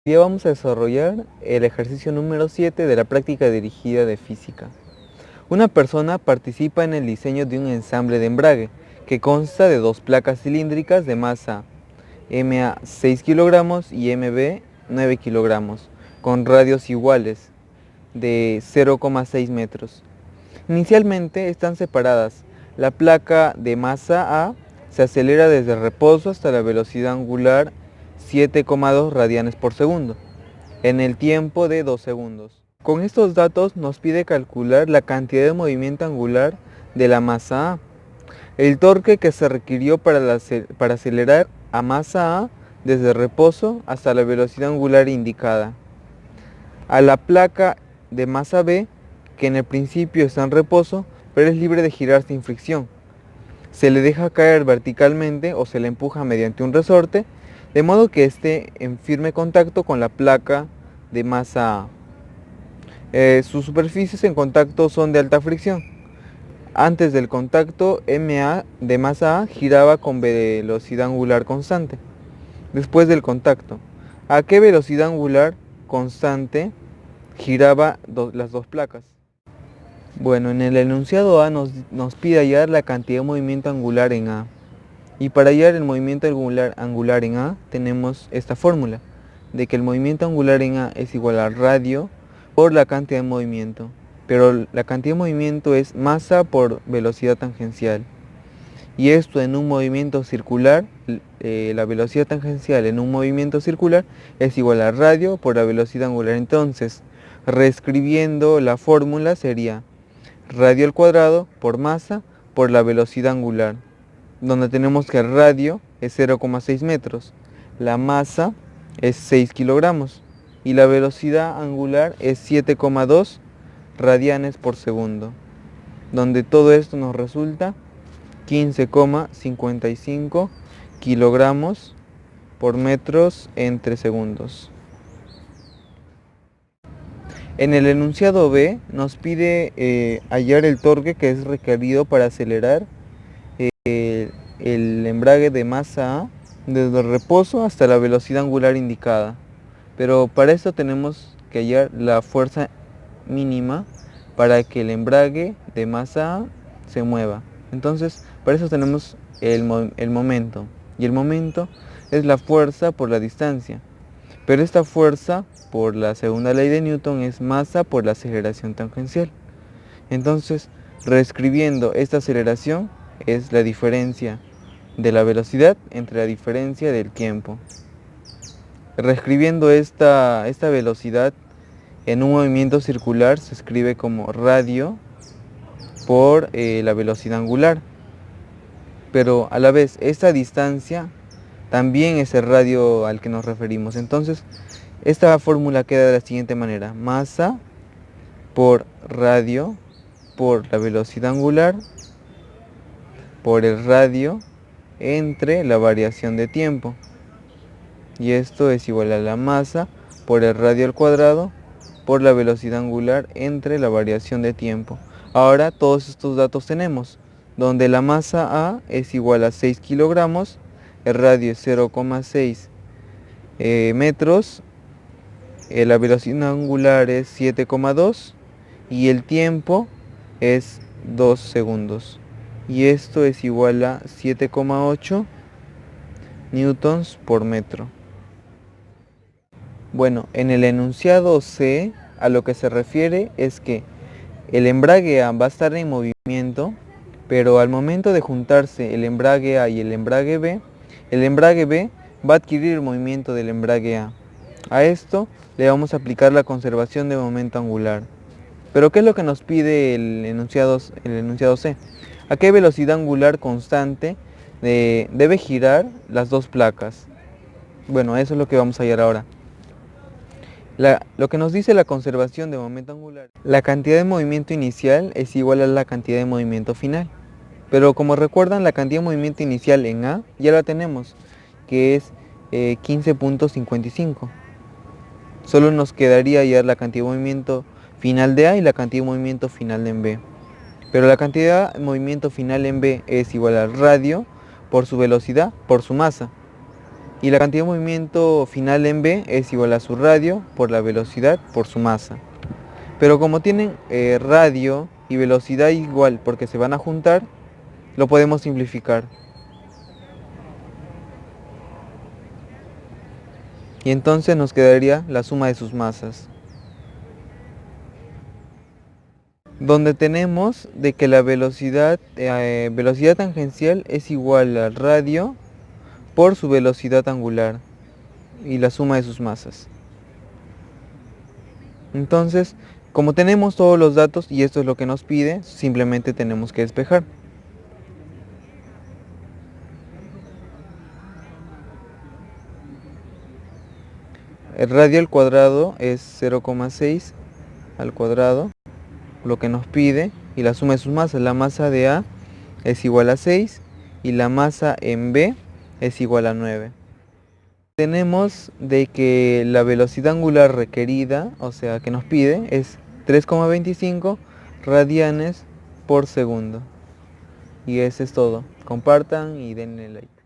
Hoy día vamos a desarrollar el ejercicio número 7 de la práctica dirigida de física. Una persona participa en el diseño de un ensamble de embrague que consta de dos placas cilíndricas de masa MA 6 kilogramos y MB 9 kilogramos, con radios iguales de 0,6 metros. Inicialmente están separadas. La placa de masa A se acelera desde reposo hasta la velocidad angular 7,2 radianes por segundo, en el tiempo de 2 segundos. Con estos datos nos pide calcular la cantidad de movimiento angular de la masa A, el torque que se requirió para acelerar a masa A desde reposo hasta la velocidad angular indicada, a la placa de masa B, que en el principio está en reposo, pero es libre de girar sin fricción. Se le deja caer verticalmente o se le empuja mediante un resorte, de modo que esté en firme contacto con la placa de masa A. Sus superficies en contacto son de alta fricción. Antes del contacto, MA de masa A giraba con velocidad angular constante. Después del contacto, ¿a qué velocidad angular constante giraba las dos placas? Bueno, en el enunciado A nos pide hallar la cantidad de movimiento angular en A. Y para hallar el movimiento angular en A tenemos esta fórmula, de que el movimiento angular en A es igual al radio por la cantidad de movimiento. Pero la cantidad de movimiento es masa por velocidad tangencial. Y esto en un movimiento circular, la velocidad tangencial en un movimiento circular es igual al radio por la velocidad angular. Entonces, reescribiendo la fórmula sería radio al cuadrado por masa por la velocidad angular, donde tenemos que el radio es 0,6 metros, la masa es 6 kilogramos y la velocidad angular es 7,2 radianes por segundo, donde todo esto nos resulta 15,55 kilogramos por metros entre segundos. En el enunciado B nos pide hallar el torque que es requerido para acelerar el embrague de masa A desde el reposo hasta la velocidad angular indicada. Pero para esto tenemos que hallar la fuerza mínima para que el embrague de masa A se mueva. Entonces, para eso tenemos el momento. Y el momento es la fuerza por la distancia. Pero esta fuerza, por la segunda ley de Newton, es masa por la aceleración tangencial. Entonces, reescribiendo esta aceleración es la diferencia de la velocidad entre la diferencia del tiempo. Reescribiendo esta velocidad en un movimiento circular se escribe como radio por la velocidad angular. Pero a la vez esta distancia también es el radio al que nos referimos. Entonces, esta fórmula queda de la siguiente manera: masa por radio por la velocidad angular por el radio entre la variación de tiempo. Y esto es igual a la masa por el radio al cuadrado por la velocidad angular entre la variación de tiempo. Ahora todos estos datos tenemos, donde la masa A es igual a 6 kilogramos, el radio es 0,6 metros, la velocidad angular es 7,2 y el tiempo es 2 segundos. Y esto es igual a 7,8 newtons por metro. Bueno, en el enunciado C a lo que se refiere es que el embrague A va a estar en movimiento, pero al momento de juntarse el embrague A y el embrague B va a adquirir el movimiento del embrague A. A esto le vamos a aplicar la conservación de momento angular. Pero ¿qué es lo que nos pide el enunciado C? ¿A qué velocidad angular constante debe girar las dos placas? Bueno, eso es lo que vamos a hallar ahora. Lo que nos dice la conservación de momento angular, la cantidad de movimiento inicial es igual a la cantidad de movimiento final. Pero como recuerdan, la cantidad de movimiento inicial en A ya la tenemos, que es 15,55. Solo nos quedaría hallar la cantidad de movimiento final de A y la cantidad de movimiento final en B. Pero la cantidad de movimiento final en B es igual al radio por su velocidad por su masa. Y la cantidad de movimiento final en B es igual a su radio por la velocidad por su masa. Pero como tienen radio y velocidad igual porque se van a juntar, lo podemos simplificar. Y entonces nos quedaría la suma de sus masas, donde tenemos de que la velocidad tangencial es igual al radio por su velocidad angular y la suma de sus masas. Entonces, como tenemos todos los datos y esto es lo que nos pide, simplemente tenemos que despejar. El radio al cuadrado es 0,6 al cuadrado, lo que nos pide, y la suma de sus masas. La masa de A es igual a 6 y la masa en B es igual a 9. Tenemos de que la velocidad angular requerida, o sea que nos pide, es 3,25 radianes por segundo. Y eso es todo. Compartan y denle like.